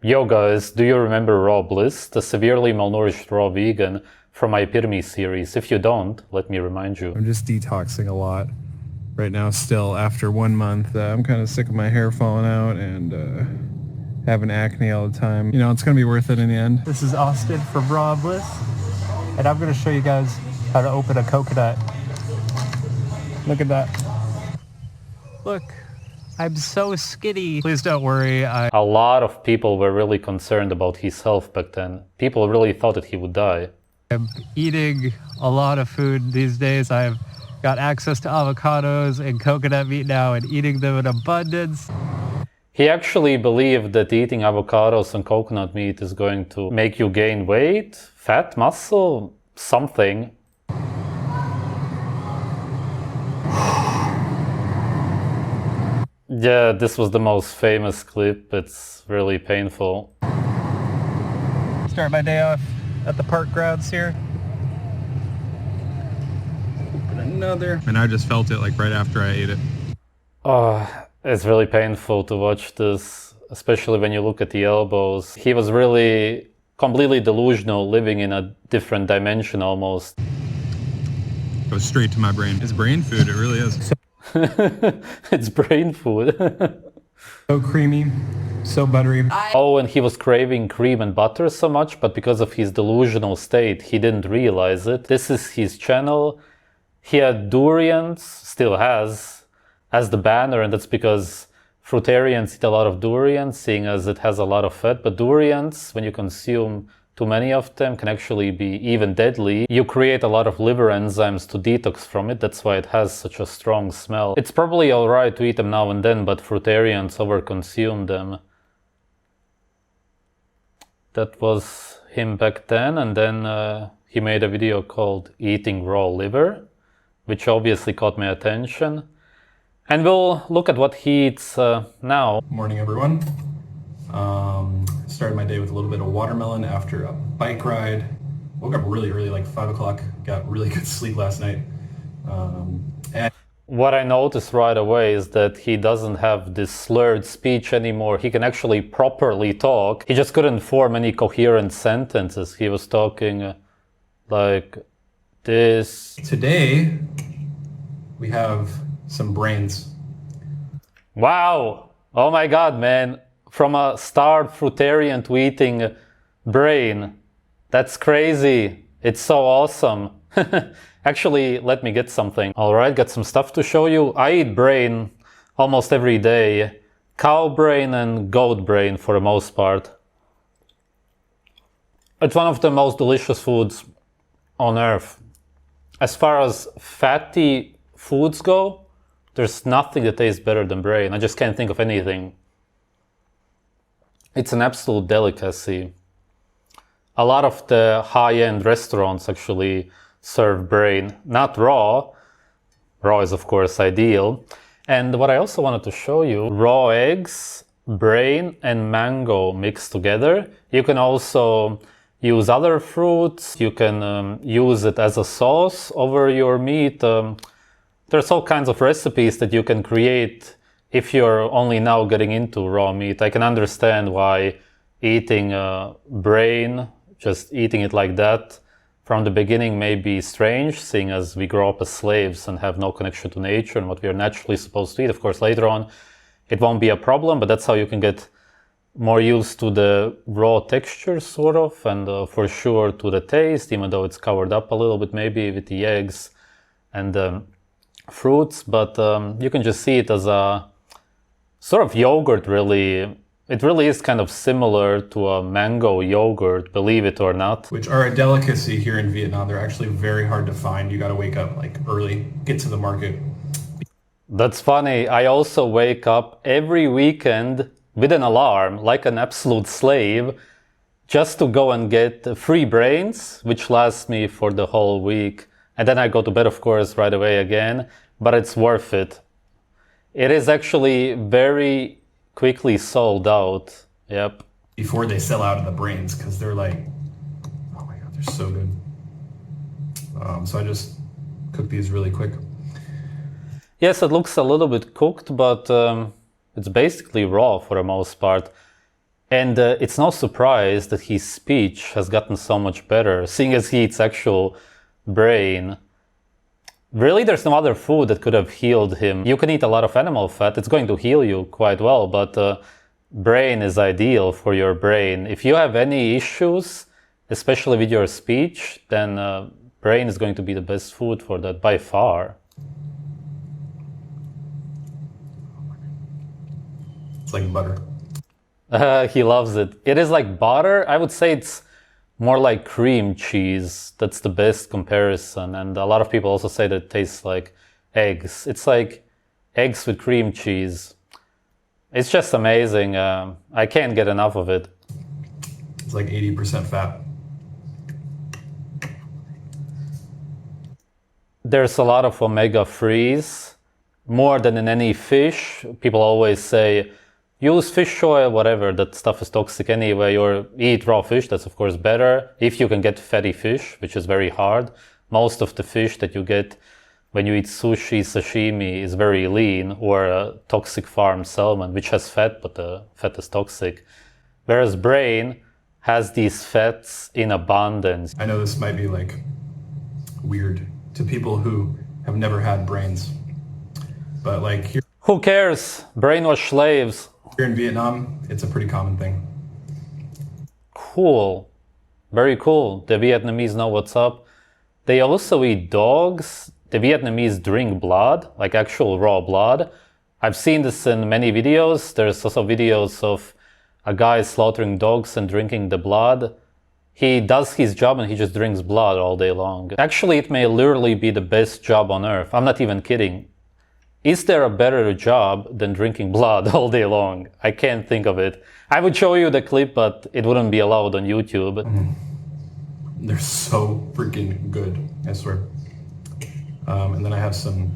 Yo guys, do you remember Raw Bliss, the severely malnourished raw vegan from my Epitome series? If you don't, let me remind you. I'm just detoxing a lot right now still after 1 month. I'm kind of sick of my hair falling out and having acne all the time. You know, it's going to be worth it in the end. This is Austin from Raw Bliss, and I'm going to show you guys how to open a coconut. Look at that. Look, I'm so skinny. Please don't worry. A lot of people were really concerned about his health back then. People really thought that he would die. I'm eating a lot of food these days. I've got access to avocados and coconut meat now and eating them in abundance. He actually believed that eating avocados and coconut meat is going to make you gain weight, fat, muscle, something. Yeah, this was the most famous clip. It's really painful. Start my day off at the park grounds here. Open another. And I just felt it like right after I ate it. Oh, it's really painful to watch this, especially when you look at the elbows. He was really completely delusional, living in a different dimension almost. It goes straight to my brain. It's brain food, it really is. It's brain food. So creamy, so buttery. Oh, and he was craving cream and butter so much, but because of his delusional state, he didn't realize it. This is his channel. He had durians, still has, as the banner, and that's because fruitarians eat a lot of durians, seeing as it has a lot of fat. But durians, when you consume too many of them, can actually be even deadly. You create a lot of liver enzymes to detox from it. That's why it has such a strong smell. It's probably alright to eat them now and then, but fruitarians overconsume them. That was him back then, and then he made a video called Eating Raw Liver, which obviously caught my attention. And we'll look at what he eats now. Morning, everyone. Started my day with a little bit of watermelon after a bike ride. Woke up really early, like 5 o'clock. Got really good sleep last night. And what I noticed right away is that he doesn't have this slurred speech anymore. He can actually properly talk. He just couldn't form any coherent sentences. He was talking like this. today, we have some brains. Wow! Oh my god, man. From a starved fruitarian to eating brain. That's crazy. It's so awesome. Actually, let me get something. Alright, got some stuff to show you. I eat brain almost every day. Cow brain and goat brain for the most part. It's one of the most delicious foods on earth. As far as fatty foods go, there's nothing that tastes better than brain. I just can't think of anything. It's an absolute delicacy. A lot of the high-end restaurants actually serve brain, not raw. Raw is of course ideal. And what I also wanted to show you, raw eggs, brain and mango mixed together. You can also use other fruits. You can use it as a sauce over your meat. There's all kinds of recipes that you can create if you're only now getting into raw meat. I can understand why eating brain, just eating it like that from the beginning may be strange, seeing as we grow up as slaves and have no connection to nature and what we are naturally supposed to eat. Of course, later on, it won't be a problem, but that's how you can get more used to the raw texture, sort of, and for sure to the taste, even though it's covered up a little bit maybe with the eggs and fruits. But you can just see it as a sort of yogurt, really. It really is kind of similar to a mango yogurt, believe it or not. which are a delicacy here in Vietnam. They're actually very hard to find. You gotta wake up like early, get to the market. That's funny. I also wake up every weekend with an alarm, like an absolute slave, just to go and get free brains, which lasts me for the whole week. And then I go to bed, of course, right away again, but it's worth it. It is actually very quickly sold out. Yep. Before they sell out of the brains, because they're like, oh my god, they're so good. So I just cook these really quick. Yes, it looks a little bit cooked, but it's basically raw for the most part. And it's no surprise that his speech has gotten so much better, seeing as he eats actual brain. Really, there's no other food that could have healed him. You can eat a lot of animal fat, it's going to heal you quite well, but brain is ideal for your brain. If you have any issues, especially with your speech, then brain is going to be the best food for that by far. It's like butter. He loves it. It is like butter. I would say it's more like cream cheese. That's the best comparison. And a lot of people also say that it tastes like eggs. It's like eggs with cream cheese. It's just amazing. I can't get enough of it. It's like 80% fat. There's a lot of omega-3s, more than in any fish. People always say, use fish oil, whatever, that stuff is toxic anyway, or eat raw fish, that's of course better, if you can get fatty fish, which is very hard. Most of the fish that you get when you eat sushi, sashimi is very lean, or toxic farm salmon, which has fat, but the fat is toxic. Whereas brain has these fats in abundance. I know this might be like weird to people who have never had brains, but like here Who cares? Brainwash slaves. in Vietnam, it's a pretty common thing. Cool. Very cool. The Vietnamese know what's up. They also eat dogs. The Vietnamese drink blood, like actual raw blood. I've seen this in many videos. There's also videos of a guy slaughtering dogs and drinking the blood. He does his job and he just drinks blood all day long. Actually, it may literally be the best job on earth. I'm not even kidding. Is there a better job than drinking blood all day long? I can't think of it. I would show you the clip, but it wouldn't be allowed on YouTube. They're so freaking good, I swear. And then I have some...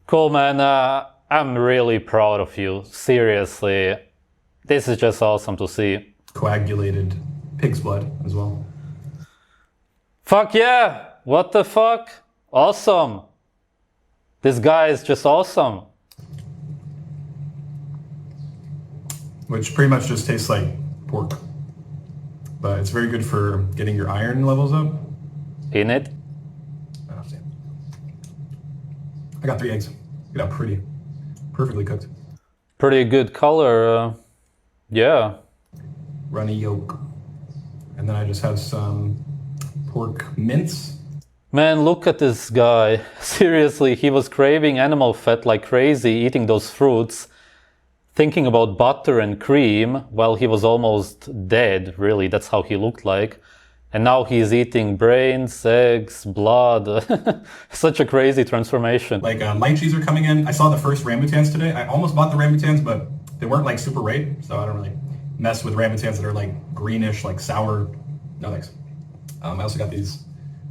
Cool, man. I'm really proud of you. Seriously. This is just awesome to see. coagulated pig's blood as well. Fuck yeah! What the fuck? Awesome! This guy is just awesome. Which pretty much just tastes like pork. But it's very good for getting your iron levels up. In it? I got 3 eggs. Look at how pretty. Perfectly cooked. Pretty good color. Yeah. Runny yolk. And then I just have some pork mince. Man, look at this guy. Seriously, he was craving animal fat like crazy, eating those fruits, thinking about butter and cream while he was almost dead, really. That's how he looked like. And now he's eating brains, eggs, blood. Such a crazy transformation. Like lychees are coming in. I saw the first rambutans today. I almost bought the rambutans, but they weren't like super ripe, so I don't really mess with rambutans that are like greenish, like sour. No thanks. I also got these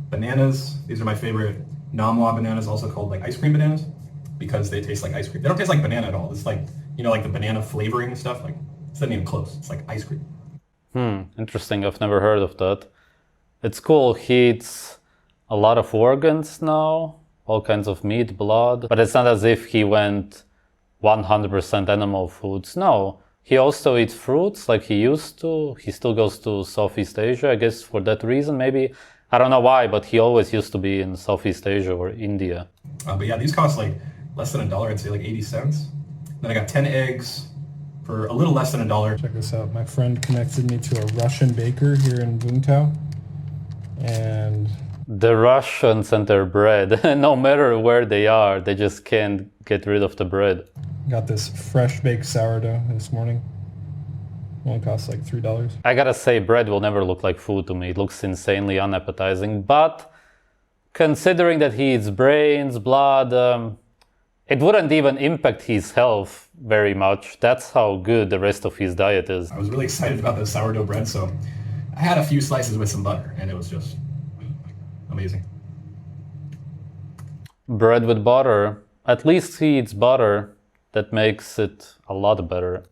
bananas. These are my favorite Namwa bananas, also called like ice cream bananas, because they taste like ice cream. They don't taste like banana at all. It's like, you know, like the banana flavoring stuff. Like, it's not even close. It's like ice cream. Interesting. I've never heard of that. It's cool. He eats a lot of organs now, all kinds of meat, blood, but it's not as if he went 100% animal foods. No, he also eats fruits like he used to. He still goes to Southeast Asia, I guess for that reason, maybe. I don't know why, but he always used to be in Southeast Asia or India. But yeah, these cost like less than $1. I'd say like 80 cents. Then I got 10 eggs for a little less than $1. Check this out. My friend connected me to a Russian baker here in Wungtao. And the Russians and their bread, no matter where they are, they just can't get rid of the bread. got this fresh baked sourdough this morning. Only costs like $3. I gotta say, bread will never look like food to me. It looks insanely unappetizing, but considering that he eats brains, blood, it wouldn't even impact his health very much. That's how good the rest of his diet is. I was really excited about the sourdough bread, so I had a few slices with some butter, and it was just amazing. Bread with butter. At least he eats butter. That makes it a lot better.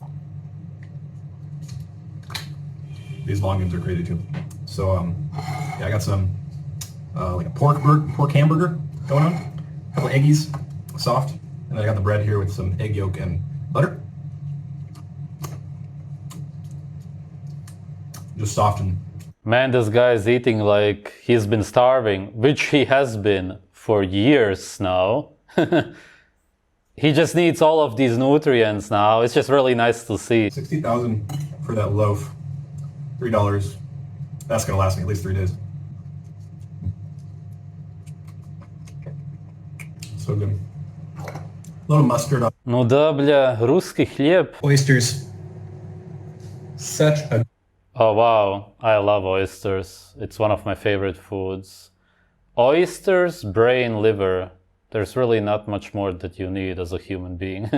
These longans are crazy too. So yeah, I got some like a pork hamburger going on. A couple eggies, soft, and then I got the bread here with some egg yolk and butter. just soft and... Man, this guy's eating like he's been starving, which he has been for years now. He just needs all of these nutrients now. It's just really nice to see. 60,000 for that loaf, $3. That's gonna last me at least 3 days. So good. A little mustard on. Ну да, бля, русский хлеб. Oysters. Such a... Oh wow, I love oysters. It's one of my favorite foods. Oysters, brain, liver. There's really not much more that you need as a human being.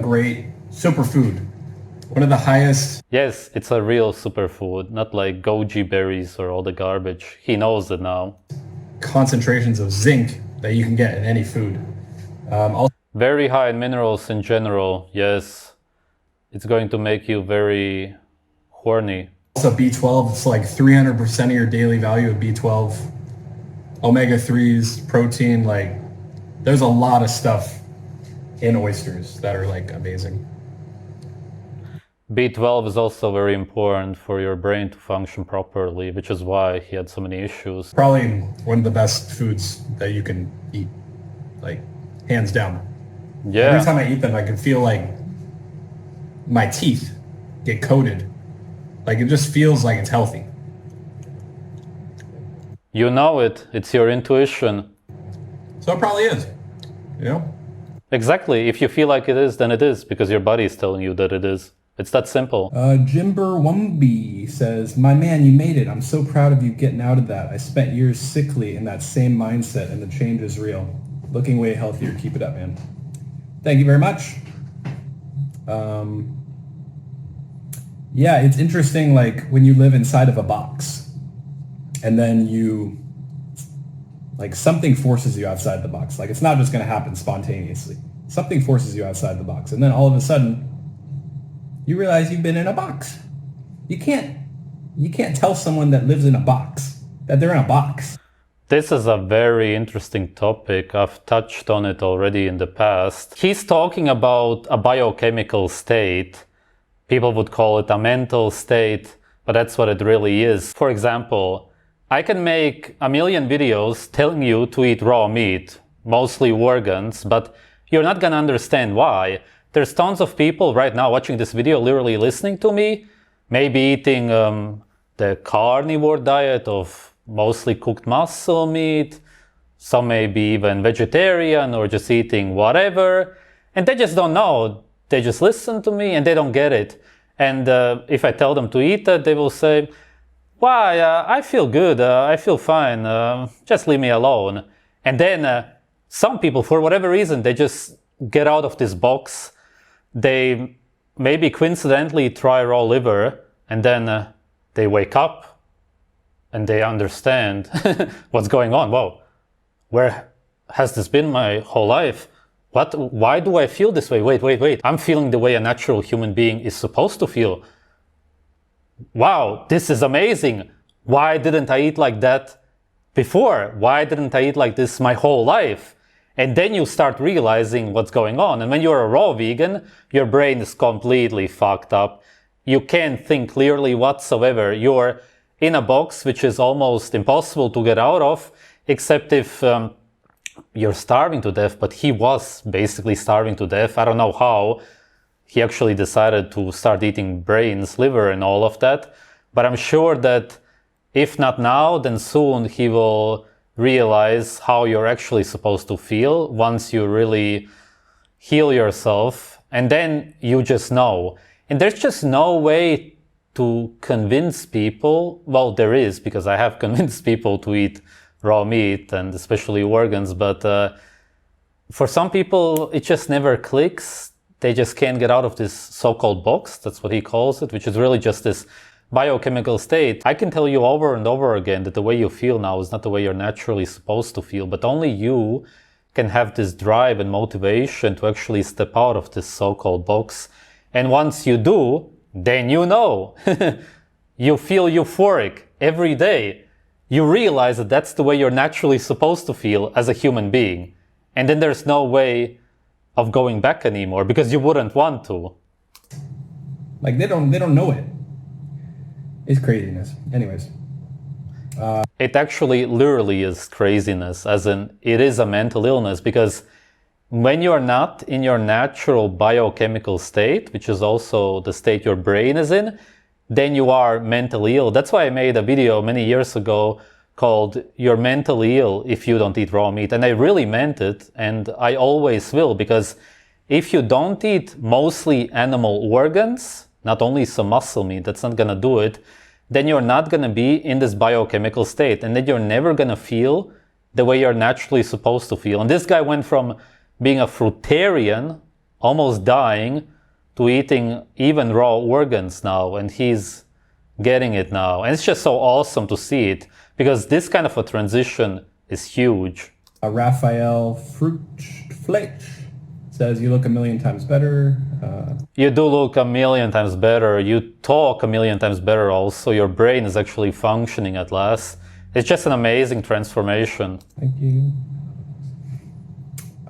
great superfood. One of the highest... Yes, it's a real superfood, not like goji berries or all the garbage. He knows it now. concentrations of zinc that you can get in any food. Also, Very high in minerals in general, yes. It's going to make you very horny. also B12, it's like 300% of your daily value of B12. Omega-3s, protein, like there's a lot of stuff in oysters that are like amazing. B12 is also very important for your brain to function properly, which is why he had so many issues. Probably one of the best foods that you can eat, like hands down. Yeah. Every time I eat them, I can feel like my teeth get coated. Like it just feels like it's healthy. You know it. It's your intuition. So it probably is, you know? Exactly. If you feel like it is, then it is, because your body is telling you that it is. It's that simple. Jimber Wumby says, "My man, you made it. I'm so proud of you getting out of that. I spent years sickly in that same mindset and the change is real. Looking way healthier. Keep it up, man." Thank you very much. Yeah, it's interesting, like when you live inside of a box and then you, like something forces you outside the box. Like it's not just going to happen spontaneously. Something forces you outside the box. And then all of a sudden, you realize you've been in a box. You can't tell someone that lives in a box that they're in a box. This is a very interesting topic. I've touched on it already in the past. He's talking about a biochemical state. People would call it a mental state, but that's what it really is. For example, I can make a million videos telling you to eat raw meat, mostly organs, but you're not gonna understand why. There's tons of people right now watching this video, literally listening to me, maybe eating the carnivore diet of mostly cooked muscle meat, some may be even vegetarian or just eating whatever, and they just don't know. They just listen to me and they don't get it. And if I tell them to eat that, they will say, "Why? I feel good, I feel fine, just leave me alone." And then some people, for whatever reason, they just get out of this box. They maybe coincidentally try raw liver, and then they wake up and they understand what's going on. Whoa, where has this been my whole life? What? Why do I feel this way? Wait. I'm feeling the way a natural human being is supposed to feel. Wow, this is amazing. Why didn't I eat like that before? Why didn't I eat like this my whole life? And then you start realizing what's going on. And when you're a raw vegan, your brain is completely fucked up. You can't think clearly whatsoever. You're in a box which is almost impossible to get out of, except if you're starving to death. But he was basically starving to death. I don't know how he actually decided to start eating brains, liver, and all of that. But I'm sure that if not now, then soon he will realize how you're actually supposed to feel once you really heal yourself, and then you just know. And there's just no way to convince people. Well, there is, because I have convinced people to eat raw meat and especially organs, but for some people it just never clicks. They just can't get out of this so-called box, that's what he calls it, which is really just this biochemical state. I can tell you over and over again that the way you feel now is not the way you're naturally supposed to feel, but only you can have this drive and motivation to actually step out of this so-called box. And once you do, then you know. You feel euphoric every day. You realize that that's the way you're naturally supposed to feel as a human being. And then there's no way of going back anymore, because you wouldn't want to. Like they don't know it. It's craziness. Anyways. It actually literally is craziness, as in it is a mental illness, because when you're not in your natural biochemical state, which is also the state your brain is in, then you are mentally ill. That's why I made a video many years ago called "You're mentally ill if you don't eat raw meat." And I really meant it, and I always will, because if you don't eat mostly animal organs, not only some muscle meat, that's not gonna do it, then you're not gonna be in this biochemical state, and then you're never gonna feel the way you're naturally supposed to feel. And this guy went from being a fruitarian, almost dying, to eating even raw organs now, and he's getting it now. And it's just so awesome to see it, because this kind of a transition is huge. Raphael Fruchtfleisch says, you look a million times better. You do look a million times better. You talk a million times better also. Your brain is actually functioning at last. It's just an amazing transformation. Thank you.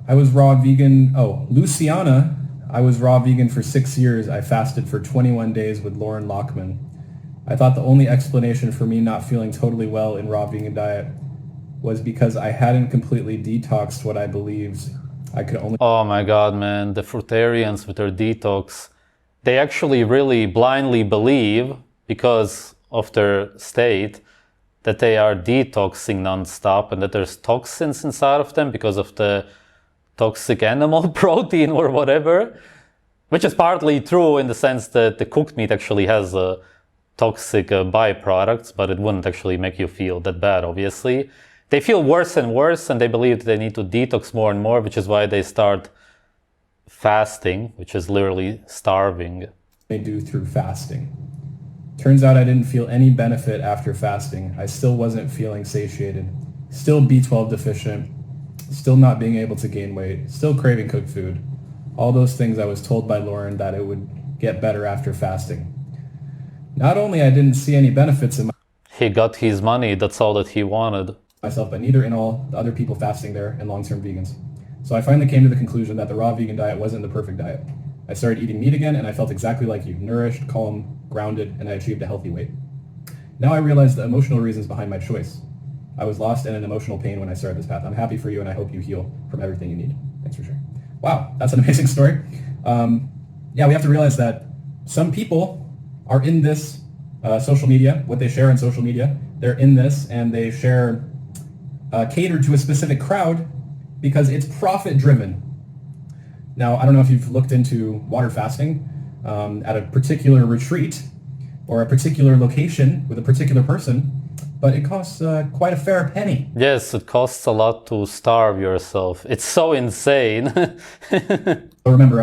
I was raw vegan. Oh, Luciana. I was raw vegan for 6 years. I fasted for 21 days with Lauren Lockman. I thought the only explanation for me not feeling totally well in raw vegan diet was because I hadn't completely detoxed what I believed I could only... Oh my god, man, the fruitarians with their detox, they actually really blindly believe, because of their state, that they are detoxing non-stop and that there's toxins inside of them because of the toxic animal protein or whatever, which is partly true in the sense that the cooked meat actually has toxic byproducts, but it wouldn't actually make you feel that bad, obviously. They feel worse and worse, and they believe that they need to detox more and more, which is why they start fasting, which is literally starving. They do through fasting. Turns out I didn't feel any benefit after fasting. I still wasn't feeling satiated, still B12 deficient, still not being able to gain weight, still craving cooked food. All those things I was told by Lauren that it would get better after fasting. Not only I didn't see any benefits in He got his money, that's all that he wanted. myself, but neither in all the other people fasting there and long-term vegans. So I finally came to the conclusion that the raw vegan diet wasn't the perfect diet. I started eating meat again, and I felt exactly like you, nourished, calm, grounded, and I achieved a healthy weight. Now I realize the emotional reasons behind my choice. I was lost in an emotional pain when I started this path. I'm happy for you, and I hope you heal from everything you need. Thanks for sharing. Wow, that's an amazing story. Yeah, we have to realize that some people are in this social media, what they share in social media, they're in this, and they share catered to a specific crowd because it's profit-driven. Now, I don't know if you've looked into water fasting at a particular retreat or a particular location with a particular person, but it costs quite a fair penny. Yes, it costs a lot to starve yourself. It's so insane. So remember,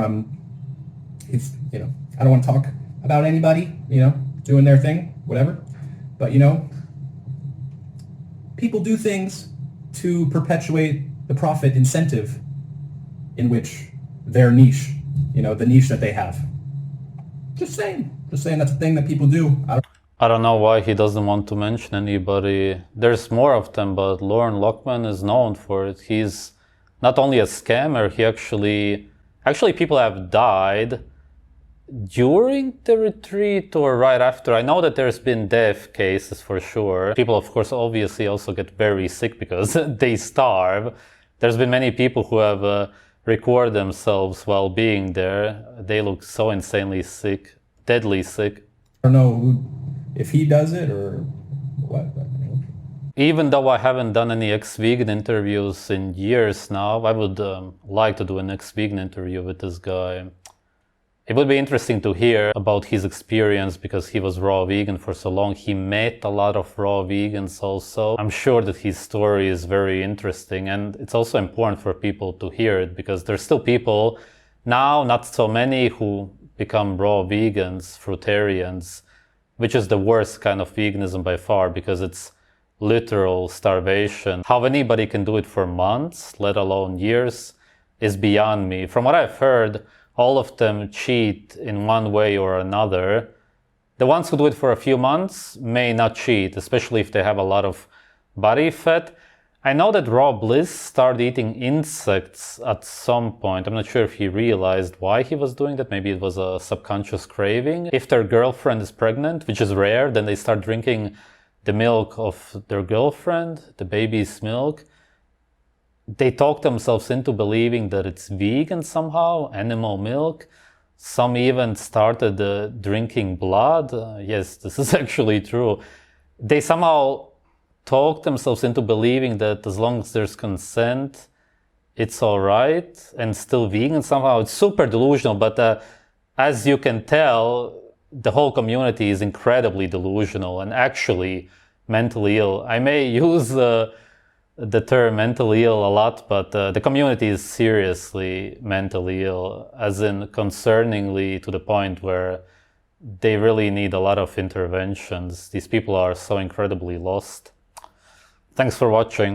it's, I don't want to talk about anybody, doing their thing, whatever, but people do things to perpetuate the profit incentive in which their niche, the niche that they have. Just saying that's a thing that people do. I don't know why he doesn't want to mention anybody. There's more of them, but Lauren Lockman is known for it. He's not only a scammer, he actually people have died during the retreat or right after. I know that there's been death cases for sure. People, of course, obviously also get very sick because they starve. There's been many people who have recorded themselves while being there. They look so insanely sick, deadly sick. I don't know if he does it or what. Even though I haven't done any ex-vegan interviews in years now, I would like to do an ex-vegan interview with this guy. It would be interesting to hear about his experience because he was raw vegan for so long. He met a lot of raw vegans also. I'm sure that his story is very interesting, and it's also important for people to hear it because there's still people now, not so many, who become raw vegans, fruitarians, which is the worst kind of veganism by far because it's literal starvation. How anybody can do it for months, let alone years, is beyond me. From what I've heard, all of them cheat in one way or another. The ones who do it for a few months may not cheat, especially if they have a lot of body fat. I know that Raw Bliss started eating insects at some point. I'm not sure if he realized why he was doing that. Maybe it was a subconscious craving. If their girlfriend is pregnant, which is rare, then they start drinking the milk of their girlfriend, the baby's milk. They talk themselves into believing that it's vegan somehow, animal milk. Some even started drinking blood. Yes, this is actually true. They somehow talk themselves into believing that as long as there's consent, it's all right and still vegan somehow. It's super delusional, but as you can tell, the whole community is incredibly delusional and actually mentally ill. I may use the term mentally ill a lot, but the community is seriously mentally ill, as in concerningly to the point where they really need a lot of interventions. These people are so incredibly lost. Thanks for watching.